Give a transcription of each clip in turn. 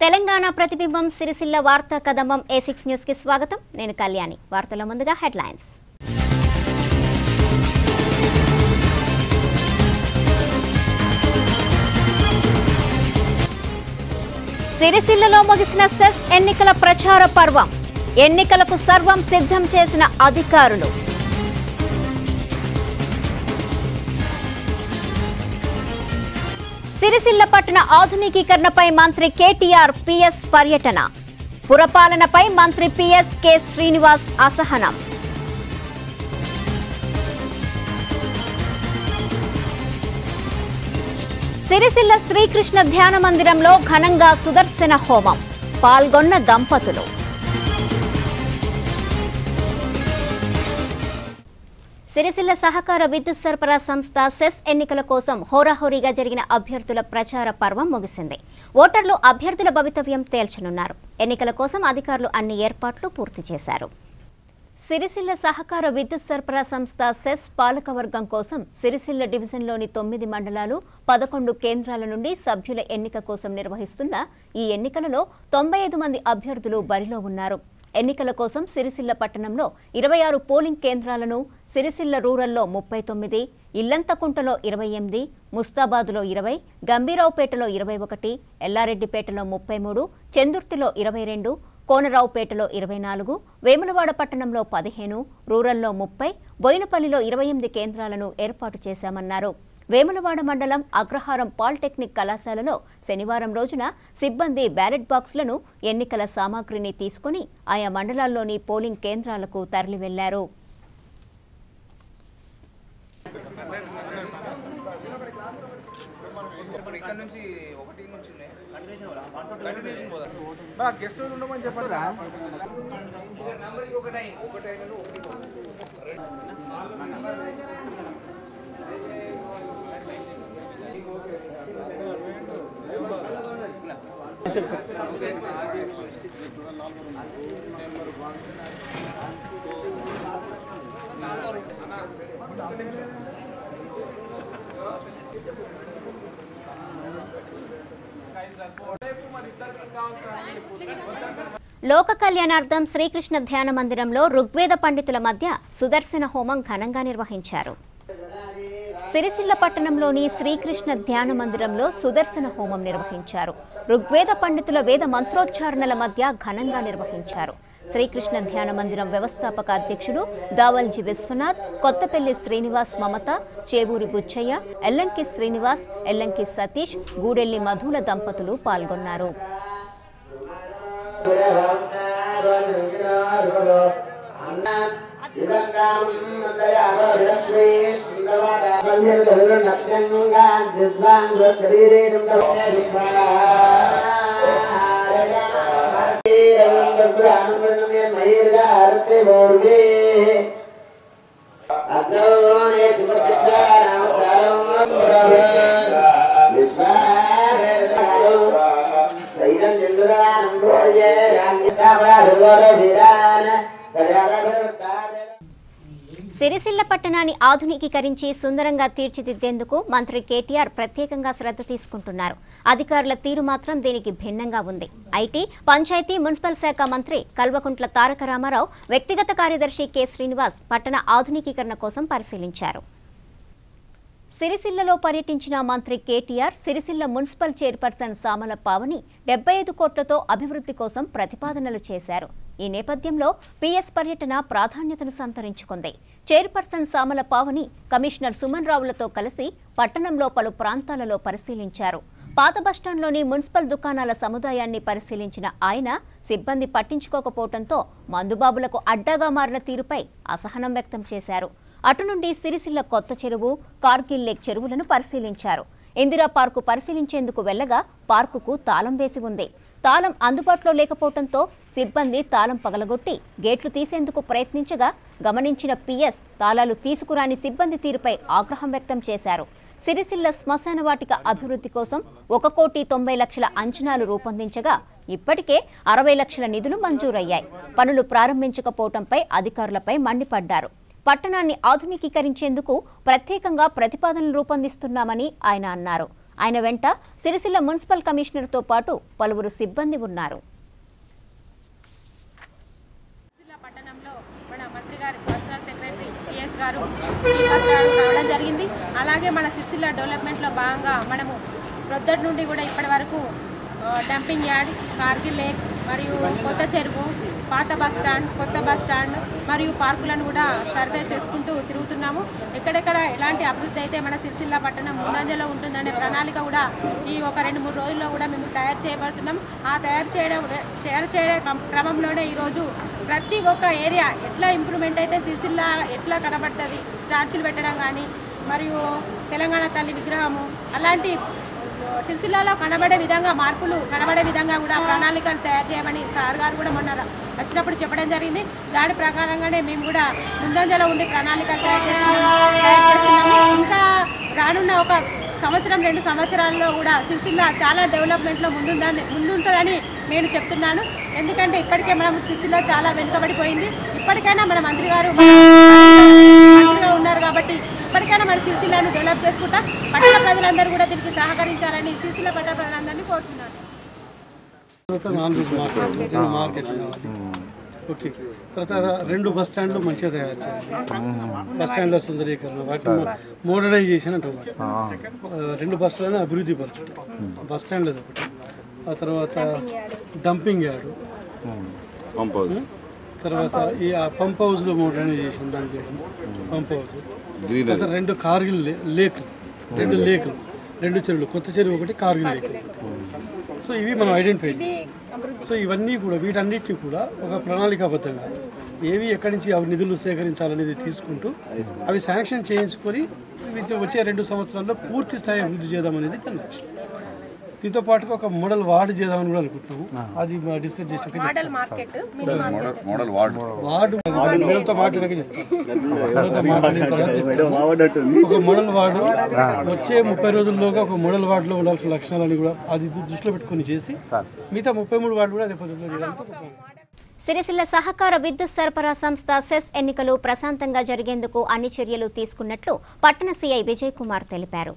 తెలంగాణ ప్రతిబింబం సిరిసిల్ల వార్తా కదంబం A6 news కి స్వాగతం. నేను కళ్యాణి. వార్తల ముందుగా హెడ్లైన్స్. సిరిసిల్లలో ముగిసిన సెస్ ఎన్నికల ప్రచార పర్వం. ఎన్నికలకు సర్వం సిద్ధం చేసిన అధికారులు. సిరిసిల్ల పట్టణ ఆధునికీకరణపై మంత్రి కేటీఆర్ పిఎస్ పర్యటన. పురపాలనపై మంత్రి పిఎస్ కె శ్రీనివాస్ అసహనం. సిరిసిల్ల శ్రీకృష్ణ ధ్యాన మందిరంలో ఘనంగా సుదర్శన హోమం. పాల్గొన్న దంపతులు. సిరిసిల్ల సహకార విద్యుత్ సరఫరా సంస్థ సెస్ ఎన్నికల కోసం హోరాహోరీగా జరిగిన అభ్యర్థుల ప్రచార పర్వం ముగిసింది. ఓటర్లు అభ్యర్థుల భవితవ్యం తేల్చనున్నారు. ఎన్నికల కోసం అధికారులు అన్ని ఏర్పాట్లు పూర్తి చేశారు. సిరిసిల్ల సహకార విద్యుత్ సరఫరా సంస్థ సెస్ పాలకవర్గం కోసం సిరిసిల్ల డివిజన్లోని 9 మండలాలు 11 కేంద్రాల నుండి సభ్యుల ఎన్నిక కోసం నిర్వహిస్తున్న ఈ ఎన్నికలలో 95 మంది అభ్యర్థులు బరిలో ఉన్నారు. ఎన్నికల కోసం సిరిసిల్ల పట్టణంలో 26 పోలింగ్ కేంద్రాలను, సిరిసిల్ల రూరల్లో 39, ఇల్లంతకుంటలో 28, ముస్తాబాదులో 20, గంభీరావుపేటలో 21, ఎల్లారెడ్డిపేటలో 33, చెందుర్తిలో 22, కోనరావుపేటలో 24, వేములవాడ పట్టణంలో 15, రూరల్లో 30, బోయినపల్లిలో 28 కేంద్రాలను ఏర్పాటు చేశామన్నారు. వేములవాడ మండలం అగ్రహారం పాలిటెక్నిక్ కళాశాలలో శనివారం రోజున సిబ్బంది బ్యాలెట్ బాక్సులను, ఎన్నికల సామాగ్రిని తీసుకుని ఆయా మండలాల్లోని పోలింగ్ కేంద్రాలకు తరలి వెళ్లారు. లోక కళ్యాణార్థం శ్రీకృష్ణ ధ్యాన మందిరంలో ఋగ్వేద పండితుల మధ్య సుదర్శన హోమం ఘనంగా నిర్వహించారు. సిరిసిల్ల పట్టణంలోని శ్రీకృష్ణ ధ్యాన మందిరంలో సుదర్శన హోమం నిర్వహించారు. ఋగ్వేద పండితుల వేద మంత్రోచ్చారణల మధ్య ఘనంగా నిర్వహించారు. శ్రీకృష్ణ ధ్యాన మందిరం వ్యవస్థాపక అధ్యక్షుడు దావల్జీ విశ్వనాథ్, కొత్తపల్లి శ్రీనివాస్ మమత, చేవూరి బుచ్చయ్య, ఎల్లంకి శ్రీనివాస్, ఎల్లంకి సతీష్, గూడెల్లి మధుల దంపతులు పాల్గొన్నారు. సిరిసిల్ల పట్టణాన్ని ఆధునికీకరించి సుందరంగా తీర్చిదిద్దేందుకు మంత్రి కేటీఆర్ ప్రత్యేకంగా శ్రద్ధ తీసుకుంటున్నారు. అధికారుల తీరు మాత్రం దీనికి భిన్నంగా ఉంది. ఐటీ, పంచాయతీ, మున్సిపల్ శాఖ మంత్రి కల్వకుంట్ల తారక రామారావు, వ్యక్తిగత కార్యదర్శి కె శ్రీనివాస్ పట్టణ ఆధునికీకరణ కోసం పరిశీలించారు. సిరిసిల్లలో పర్యటించిన మంత్రి కేటీఆర్ సిరిసిల్ల మున్సిపల్ చైర్పర్సన్ సామల పావని 75 కోట్లతో అభివృద్ధి కోసం ప్రతిపాదనలు చేశారు. ఈ నేపథ్యంలో పిఎస్ పర్యటన ప్రాధాన్యతను సంతరించుకుంది. చైర్పర్సన్ సామల పావని కమిషనర్ సుమన్ రావులతో కలిసి పట్టణంలో పలు ప్రాంతాలలో పరిశీలించారు. పాత బస్టాండ్లోని మున్సిపల్ దుకాణాల సముదాయాన్ని పరిశీలించిన ఆయన సిబ్బంది పట్టించుకోకపోవడంతో మందుబాబులకు అడ్డాగా మారిన తీరుపై అసహనం వ్యక్తం చేశారు. అటు నుండి సిరిసిల్ల కొత్త చెరువు, కార్గిల్ లేక్ చెరువులను పరిశీలించారు. ఇందిరా పార్కు పరిశీలించేందుకు వెళ్లగా పార్కుకు తాళం వేసి ఉంది. తాళం అందుబాటులో లేకపోవడంతో సిబ్బంది తాళం పగలగొట్టి గేట్లు తీసేందుకు ప్రయత్నించగా గమనించిన పిఎస్ తాళాలు తీసుకురాని సిబ్బంది తీరుపై ఆగ్రహం వ్యక్తం చేశారు. సిరిసిల్ల శ్మశాన వాటిక అభివృద్ధి కోసం 1,90 లక్షల అంచనాలు రూపొందించగా ఇప్పటికే 60 లక్షల నిధులు మంజూరయ్యాయి. పనులు ప్రారంభించకపోవడంపై అధికారులపై మండిపడ్డారు. పట్టణాన్ని ఆధునికీకరించేందుకు ప్రత్యేకంగా ప్రతిపాదనలు రూపొందిస్తున్నామని ఆయన అన్నారు. ఆయన వెంట సిరిసిల్ల మున్సిపల్ కమిషనర్తో పాటు పలువురు సిబ్బంది ఉన్నారు. రావడం జరిగింది. అలాగే మన సిరిసిల్ల డెవలప్మెంట్లో భాగంగా మనము ప్రొద్దటి నుండి కూడా ఇప్పటి వరకు డంపింగ్ యార్డ్, కార్గిల్ లేక్ మరియు కొత్త చెరువు, పాత బస్ స్టాండ్, కొత్త బస్ స్టాండ్ మరియు పార్కులను కూడా సర్వే చేసుకుంటూ తిరుగుతున్నాము. ఎక్కడెక్కడ ఎలాంటి అభివృద్ధి అయితే మన సిరిసిల్ల పట్టణం ముందంజలో ఉంటుందనే ప్రణాళిక కూడా ఈ ఒక 2-3 రోజుల్లో కూడా మేము తయారు చేయబడుతున్నాం. ఆ తయారు చేయడం క్రమంలోనే ఈరోజు ప్రతి ఒక్క ఏరియా ఎట్లా ఇంప్రూవ్మెంట్ అయితే సిరిసిల్ల ఎట్లా కనబడుతుంది, స్టాచ్యూలు పెట్టడం కానీ మరియు తెలంగాణ తల్లి విగ్రహము అలాంటి సిరిసిల్లలో కనబడే విధంగా మార్పులు కనబడే విధంగా కూడా ప్రణాళికలు తయారు చేయమని సార్ గారు కూడా మొన్న వచ్చినప్పుడు చెప్పడం జరిగింది. దాని ప్రకారంగానే మేము కూడా ముందంజలో ఉండి ప్రణాళికలు తయారు చేస్తున్నాము. ఇంకా రానున్న ఒక 1-2 సంవత్సరాల్లో కూడా సిరిసిల్ల చాలా డెవలప్మెంట్లో ముందుంటుందని నేను చెప్తున్నాను. ఎందుకంటే ఇప్పటికే మనం సిరిసిల్ల చాలా వెనుకబడిపోయింది. ఇప్పటికైనా మన మంత్రి గారు మంత్రిగా ఉన్నారు కాబట్టి ఇప్పటికైనా మన సిరిసిల్లను డెవలప్ చేసుకుంటా పట్టణ ప్రజలందరూ కూడా దీనికి సహకరించాలని సిరిసిల్ల పట్టణ ప్రజలందరినీ కోరుతున్నాను. ఓకే, తర్వాత 2 బస్ స్టాండ్లు మంచిగా తయారు చేయాలి. బస్ స్టాండ్ల సుందరీకరణ, వాటిని మోడర్నైజేషన్ అంటారు. 2 బస్ స్టాండ్లను అభివృద్ధి పరచడం, బస్ స్టాండ్లు ఒకటి. ఆ తర్వాత డంపింగ్ యార్డు, తర్వాత ఈ పంప్ హౌస్లో మోడర్నైజేషన్ దాన్ని చేయడం, పంప్ హౌస్. తర్వాత 2 కార్గిల్ లేకులు, 2 లేకులు, 2 చెరువులు, కొత్త చెరువు ఒకటి, కార్గిల్ లేక్. సో ఇవి మనం ఐడెంటిఫై చేస్తాం. సో ఇవన్నీ కూడా వీటన్నిటిని కూడా ఒక ప్రణాళికాబద్ధంగా ఏవి ఎక్కడి నుంచి అవి నిధులు సేకరించాలనేది తీసుకుంటూ అవి శాంక్షన్ చేయించుకొని వచ్చే 2 సంవత్సరాల్లో పూర్తి స్థాయి అభివృద్ధి చేద్దామనేది దాని లక్ష్యం. దీంతో పాటుగా ఒక మోడల్ వార్డు చేద్దామని కూడా అనుకుంటున్నాము. అది డిస్కస్ చేసాక మేడంతో మాట్లాడాక ఒక మోడల్ వార్డు వచ్చే 30 రోజుల్లోగా ఒక మోడల్ వార్డులో ఉండాల్సిన లక్షణాలని కూడా అది దృష్టిలో పెట్టుకుని చేసి మిగతా 33 వార్డు కూడా అదే పద్ధతిలో చేయడానికి. సిరిసిల్ల సహకార విద్యుత్ సరఫరా సంస్థ సెస్ ఎన్నికలు ప్రశాంతంగా జరిగేందుకు అన్ని చర్యలు తీసుకున్నట్లు పట్టణ సీఐ విజయ్ కుమార్ తెలిపారు.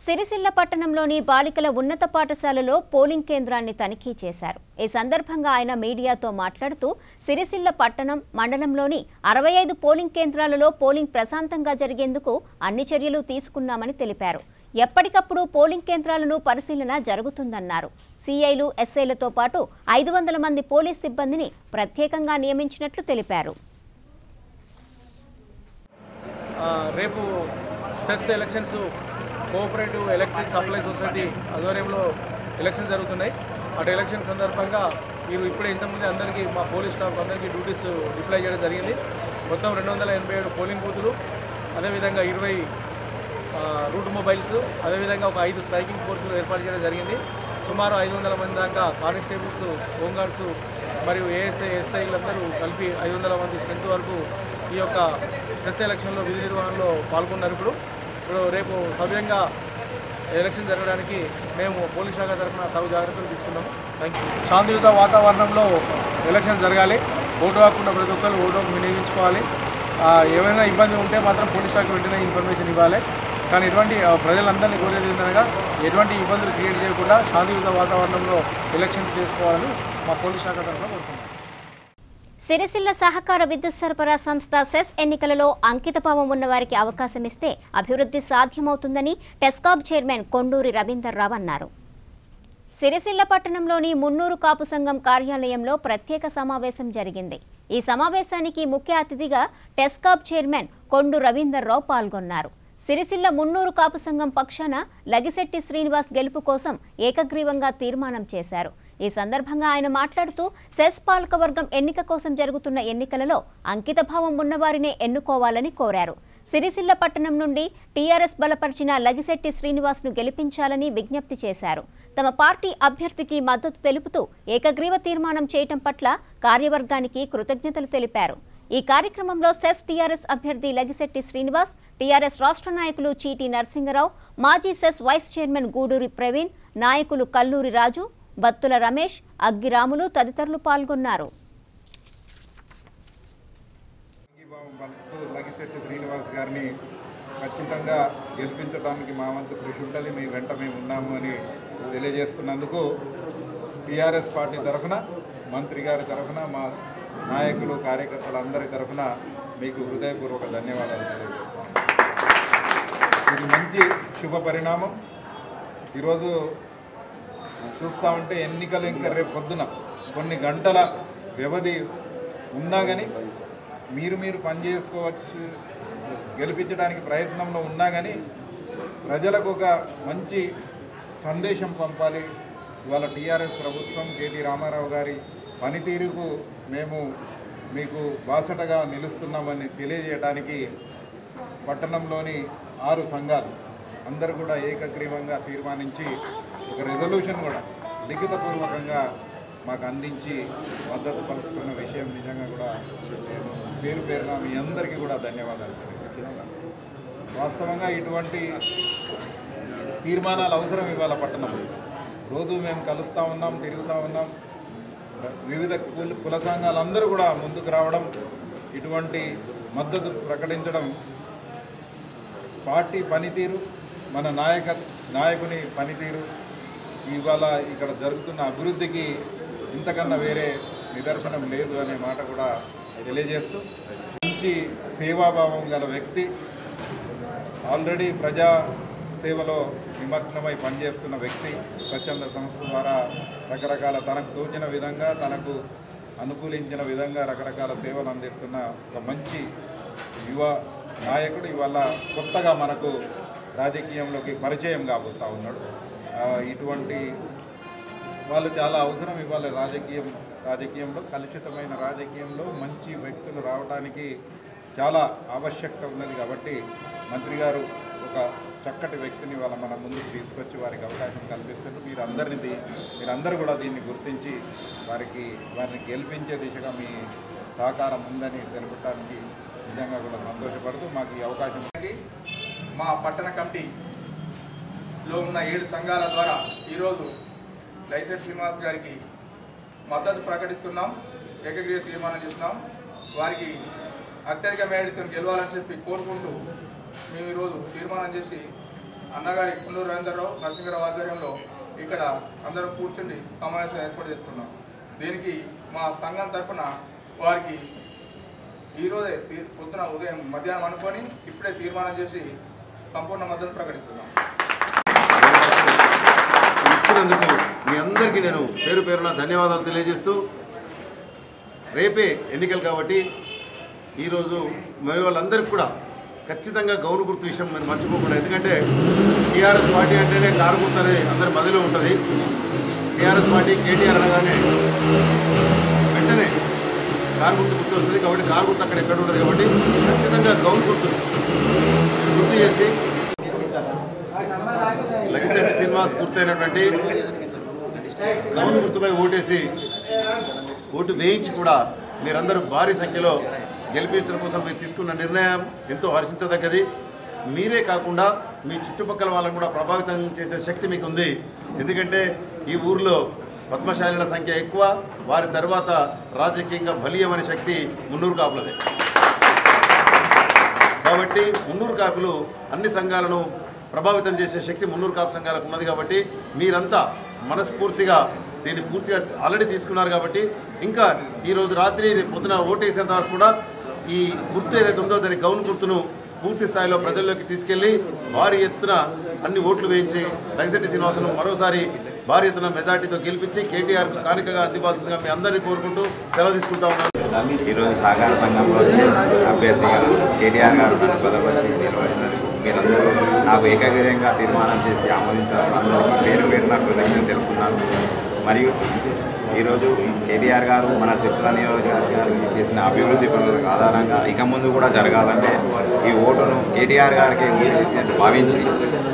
సిరిసిల్ల పట్టణంలోని బాలికల ఉన్నత పాఠశాలలో పోలింగ్ కేంద్రాన్ని తనిఖీ చేశారు. ఈ సందర్భంగా ఆయన మీడియాతో మాట్లాడుతూ సిరిసిల్ల పట్టణం మండలంలోని 65 పోలింగ్ కేంద్రాలలో పోలింగ్ ప్రశాంతంగా జరిగేందుకు అన్ని చర్యలు తీసుకున్నామని తెలిపారు. ఎప్పటికప్పుడు పోలింగ్ కేంద్రాలను పరిశీలన జరుగుతుందన్నారు. సీఐలు, ఎస్ఐలతో పాటు 500 మంది పోలీస్ సిబ్బందిని ప్రత్యేకంగా నియమించినట్లు తెలిపారు. రేపు CESS elections cooperative electric supply society ఆధ్వర్యంలో ఎలక్షన్ జరుగుతున్నాయి. అటు ఎలక్షన్ సందర్భంగా మీరు ఇప్పుడే ఇంతకుముందు అందరికీ మా పోలీస్ స్టాఫ్ అందరికీ డ్యూటీస్ డిప్లాయ్ చేయడం జరిగింది. మొత్తం 287 పోలింగ్ బూతులు, అదేవిధంగా 20 రూట్ మొబైల్స్, అదేవిధంగా ఒక 5 స్ట్రైకింగ్ ఫోర్సులు ఏర్పాటు చేయడం జరిగింది. సుమారు 500 మంది దాకా కానిస్టేబుల్స్, హోంగార్డ్స్ మరియు ఏఎస్ఐ, ఎస్ఐలందరూ కలిపి 500 మంది స్ట్రెంత్ వరకు ఈ యొక్క సెస్ ఎలక్షన్లో విధి నిర్వహణలో పాల్గొన్నారు. ఇప్పుడు రేపు సవ్యంగా ఎలక్షన్ జరగడానికి మేము పోలీస్ శాఖ తరఫున తగు జాగ్రత్తలు తీసుకున్నాము. శాంతియుత వాతావరణంలో ఎలక్షన్ జరగాలి. ఓటు హక్కుండా ప్రతి ఒక్కరు ఓటు హక్కు వినియోగించుకోవాలి. ఏమైనా ఇబ్బంది ఉంటే మాత్రం పోలీస్ శాఖ వెంటనే ఇన్ఫర్మేషన్ ఇవ్వాలి. కానీ ప్రజలందరినీ కోరేది ఏంటనగా ఎటువంటి ఇబ్బందులు క్రియేట్ చేయకుండా శాంతియుత వాతావరణంలో ఎలక్షన్స్ చేసుకోవాలని మా పోలీస్ శాఖ తరఫున కోరుతున్నాం. సిరిసిల్ల సహకార విద్యుత్ సరఫరా సంస్థ సెస్ ఎన్నికలలో అంకితభావం ఉన్న వారికి అవకాశం ఇస్తే అభివృద్ధి సాధ్యమవుతుందని టెస్కాబ్ చైర్మన్ కొండూరి రవీందర్రావు అన్నారు. సిరిసిల్ల పట్టణంలోని మున్నూరు కాపు సంఘం కార్యాలయంలో ప్రత్యేక సమావేశం జరిగింది. ఈ సమావేశానికి ముఖ్య అతిథిగా టెస్కాబ్ చైర్మన్ కొండు రవీందర్రావు పాల్గొన్నారు. సిరిసిల్ల మున్నూరు కాపు సంఘం పక్షాన లగిశెట్టి శ్రీనివాస్ గెలుపు కోసం ఏకగ్రీవంగా తీర్మానం చేశారు. ఈ సందర్భంగా ఆయన మాట్లాడుతూ సెస్ పాలకవర్గం ఎన్నిక కోసం జరుగుతున్న ఎన్నికలలో అంకితభావం ఉన్నవారినే ఎన్నుకోవాలని కోరారు. సిరిసిల్ల పట్టణం నుండి టీఆర్ఎస్ బలపరిచిన లగిశెట్టి శ్రీనివాస్ను గెలిపించాలని విజ్ఞప్తి చేశారు. తమ పార్టీ అభ్యర్థికి మద్దతు తెలుపుతూ ఏకగ్రీవ తీర్మానం చేయటం పట్ల కార్యవర్గానికి కృతజ్ఞతలు తెలిపారు. ఈ కార్యక్రమంలో సెస్ టీఆర్ఎస్ అభ్యర్థి లగిశెట్టి శ్రీనివాస్, టీఆర్ఎస్ రాష్ట్ర నాయకులు చీటి నరసింగరావు, మాజీ సెస్ వైస్ చైర్మన్ గూడూరి ప్రవీణ్, నాయకులు కల్లూరి రాజు, బత్తుల రమేష్, అగ్గిరాములు తదితరులు పాల్గొన్నారు. లగిశెట్టి శ్రీనివాస్ గారిని ఖచ్చితంగా గెలిపించడానికి మా వంతు కృషి ఉంటుంది, మీ వెంట మేము ఉన్నాము అని తెలియజేస్తున్నందుకు టీఆర్ఎస్ పార్టీ తరఫున, మంత్రి గారి తరఫున, మా నాయకులు కార్యకర్తలందరి తరఫున మీకు హృదయపూర్వక ధన్యవాదాలు తెలియజేస్తాను. ఇది మంచి శుభ పరిణామం. ఈరోజు చూస్తూ ఉంటే ఎన్నికలు ఇంకా రేపు పొద్దున కొన్ని గంటల వ్యవధి ఉన్నా కానీ మీరు పని చేసుకోవచ్చు, గెలిపించడానికి ప్రయత్నంలో ఉన్నా కానీ ప్రజలకు ఒక మంచి సందేశం పంపాలి. ఇవాళ టీఆర్ఎస్ ప్రభుత్వం కేటీ రామారావు గారి పనితీరుకు మేము మీకు బాసటగా నిలుస్తున్నామని తెలియజేయడానికి పట్టణంలోని 6 సంఘాలు అందరూ కూడా ఏకగ్రీవంగా తీర్మానించి ఒక రెజల్యూషన్ కూడా లిఖితపూర్వకంగా మాకు అందించి మద్దతు పలుకుతున్న విషయం నిజంగా కూడా నేను పేరున మీ అందరికీ కూడా ధన్యవాదాలు తెలియజేస్తున్నాను. వాస్తవంగా ఇటువంటి తీర్మానాలు అవసరం ఇవాళ పట్టణంలో. రోజు మేము కలుస్తూ ఉన్నాం, తిరుగుతూ ఉన్నాం. వివిధ కుల సంఘాలందరూ కూడా ముందుకు రావడం, ఇటువంటి మద్దతు ప్రకటించడం పార్టీ పనితీరు, మన నాయకుని పనితీరు, ఇవాళ ఇక్కడ జరుగుతున్న అభివృద్ధికి ఇంతకన్నా వేరే నిదర్శనం లేదు అనే మాట కూడా తెలియజేస్తూ, మంచి సేవాభావం గల వ్యక్తి, ఆల్రెడీ ప్రజా సేవలో నిమగ్నమై పనిచేస్తున్న వ్యక్తి, స్వచ్ఛంద సంస్థ ద్వారా రకరకాల తనకు తోచిన విధంగా, తనకు అనుకూలించిన విధంగా రకరకాల సేవలు అందిస్తున్న ఒక మంచి యువ నాయకుడు ఇవాళ కొత్తగా మనకు రాజకీయంలోకి పరిచయం కాబోతూ ఉన్నాడు. ఇటువంటి వాళ్ళు చాలా అవసరం ఇవాళ రాజకీయంలో, కలుషితమైన రాజకీయంలో మంచి వ్యక్తులు రావడానికి చాలా ఆవశ్యకత ఉన్నది. కాబట్టి మంత్రి గారు ఒక చక్కటి వ్యక్తిని వాళ్ళ మన ముందుకు తీసుకొచ్చి వారికి అవకాశం కల్పిస్తున్నారు. మీరందరూ కూడా దీన్ని గుర్తించి వారిని గెలిపించే దిశగా మీ సహకారం ఉందని తెలపడానికి నిజంగా కూడా సంతోషపడుతూ మాకు ఈ అవకాశం. మా పట్టణ కమిటీలో ఉన్న 7 సంఘాల ద్వారా ఈరోజు లైసెట్ శ్రీనివాస్ గారికి మద్దతు ప్రకటిస్తున్నాం, ఏకగ్రీవ తీర్మానం చేస్తున్నాం. వారికి అత్యధిక మేడితో గెలవాలని చెప్పి కోరుకుంటూ మేము ఈరోజు తీర్మానం చేసి అన్నగారి పుల్లూరు రవీంద్రరావు, నరసింహరావు ఆధ్వర్యంలో ఇక్కడ అందరం కూర్చుని సమావేశం ఏర్పాటు చేసుకున్నాం. దీనికి మా సంఘం తరఫున వారికి ఈరోజే పొద్దున ఉదయం మధ్యాహ్నం అనుకొని ఇప్పుడే తీర్మానం చేసి సంపూర్ణ మద్దతు ప్రకటిస్తున్నాం. ఇచ్చినందుకు మీ అందరికీ నేను పేరున ధన్యవాదాలు తెలియజేస్తూ, రేపే ఎన్నికలు కాబట్టి ఈరోజు మరి వాళ్ళందరికీ కూడా ఖచ్చితంగా గౌను గుర్తు విషయం నేను మర్చిపోకుండా, ఎందుకంటే టీఆర్ఎస్ పార్టీ అంటేనే కారు గుర్తు అనేది అందరి మదిలో ఉంటుంది. టీఆర్ఎస్ పార్టీ కేటీఆర్ అనగానే వెంటనే కారు గుర్తు వస్తుంది. కాబట్టి కారు గుర్తు అక్కడ ఎక్కడ ఉంటుంది. కాబట్టి ఖచ్చితంగా గౌను గుర్తు చేసి లగిశెట్టి శ్రీనివాస్ గుర్తైనటువంటి గౌను గుర్తుపై ఓటు వేయించి కూడా మీరందరూ భారీ సంఖ్యలో గెలిపించడం కోసం మీరు తీసుకున్న నిర్ణయం ఎంతో హర్షించదగ్గది. మీరే కాకుండా మీ చుట్టుపక్కల వాళ్ళని కూడా ప్రభావితం చేసే శక్తి మీకు ఉంది. ఎందుకంటే ఈ ఊర్లో పద్మశాలీల సంఖ్య ఎక్కువ, వారి తర్వాత రాజకీయంగా బలీయమనే శక్తి మున్నూరు కాపులదే. కాబట్టి మున్నూరు కాపులు అన్ని సంఘాలను ప్రభావితం చేసే శక్తి మున్నూరు కాపు సంఘాలకు ఉన్నది. కాబట్టి మీరంతా మనస్ఫూర్తిగా దీన్ని పూర్తిగా ఆల్రెడీ తీసుకున్నారు. కాబట్టి ఇంకా ఈరోజు రాత్రి పొద్దున ఓటేసేంత వరకు కూడా ఈ గుర్తు ఏదైతే ఉందో దాని గౌను గుర్తును పూర్తి స్థాయిలో ప్రజల్లోకి తీసుకెళ్లి భారీ ఎత్తున అన్ని ఓట్లు వేయించి లగిశెట్టి శ్రీనివాసును మరోసారి భారీ ఎత్తున మెజార్టీతో గెలిపించి కేటీఆర్కు కానుకగా అందివ్వాల్సిందిగా మీ అందరినీ కోరుకుంటూ సెలవు తీసుకుంటా ఉన్నాను. ఈరోజు సహకార సంఘంలో అభ్యర్థిగా కేటీఆర్ గారు నన్ను బలపరిచి నిలబడినారు. మీరందరూ నాకు ఏకగ్రీవంగా తీర్మానం చేసి ఆమోదించాలని అందరికీ పేరున కృతజ్ఞతలు తెలుపుతున్నాను. మరియు ఈరోజు కేటీఆర్ గారు మన సిరిసిల్ల నియోజకవర్గానికి చేసిన అభివృద్ధి పనులకు ఆధారంగా ఇక ముందు కూడా జరగాలంటే ఈ ఓటును కేటీఆర్ గారికి వేసినట్టు భావించి,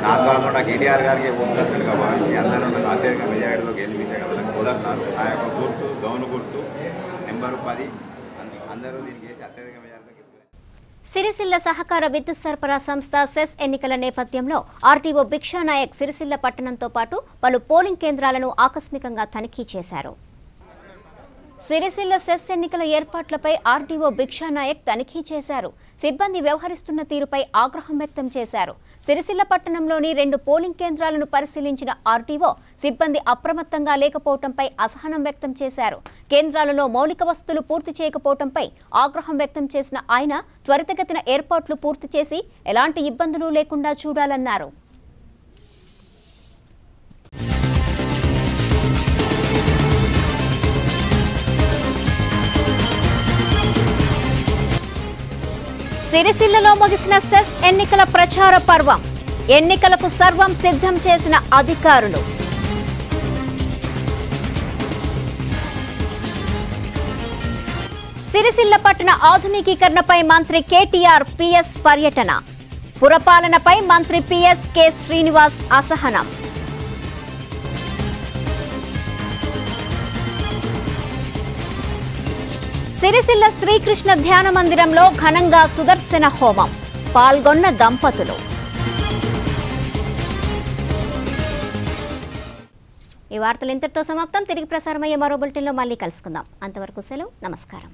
నాకు కాకుండా కేటీఆర్ గారికి ఓసినట్టుగా భావించి అందరూ నన్ను అత్యధిక మెజారిటీలో గెలిపించగలని కోరుతున్నాను. ఆ యొక్క గుర్తు గౌను గుర్తు నెంబరు 10. అందరూ దీనికి వేసి అత్యధిక మెజారిటీలో. సిరిసిల్ల సహకార విద్యుత్ సరఫరా సంస్థ సెస్ ఎన్నికల నేపథ్యంలో ఆర్టీఓ భిక్షానాయక్ సిరిసిల్ల పట్టణంతో పాటు పలు పోలింగ్ కేంద్రాలను ఆకస్మికంగా తనిఖీ చేశారు. సిరిసిల్ల సెస్ ఎన్నికల ఏర్పాట్లపై ఆర్డీఓ భిక్షానాయక్ తనిఖీ చేశారు. సిబ్బంది వ్యవహరిస్తున్న తీరుపై ఆగ్రహం వ్యక్తం చేశారు. సిరిసిల్ల పట్టణంలోని 2 పోలింగ్ కేంద్రాలను పరిశీలించిన ఆర్డీఓ సిబ్బంది అప్రమత్తంగా లేకపోవడంపై అసహనం వ్యక్తం చేశారు. కేంద్రాలలో మౌలిక వసతులు పూర్తి చేయకపోవడంపై ఆగ్రహం వ్యక్తం చేసిన ఆయన త్వరితగతిన ఏర్పాట్లు పూర్తి చేసి ఎలాంటి ఇబ్బందులు లేకుండా చూడాలన్నారు. సిరిసిల్లలో ముగిసిన సెస్ ఎన్నికల ప్రచార పర్వం. ఎన్నికలకు సర్వం సిద్ధం చేసిన అధికారులు. సిరిసిల్ల పట్టణ ఆధునికీకరణపై మంత్రి కేటీఆర్ పిఎస్ పర్యటన. పురపాలనపై మంత్రి పిఎస్ కె శ్రీనివాస్ అసహనం. సిరిసిల్ల శ్రీకృష్ణ ధ్యాన మందిరంలో ఘనంగా సుదర్శన హోమం. పాల్గొన్న దంపతులు. ఈ వార్తలు ఇంతటితో సమాప్తం. తిరిగి ప్రసారమయ్యే మరో బులెటిన్లో మళ్ళీ కలుసుకుందాం. అంతవరకు సెలవు. నమస్కారం.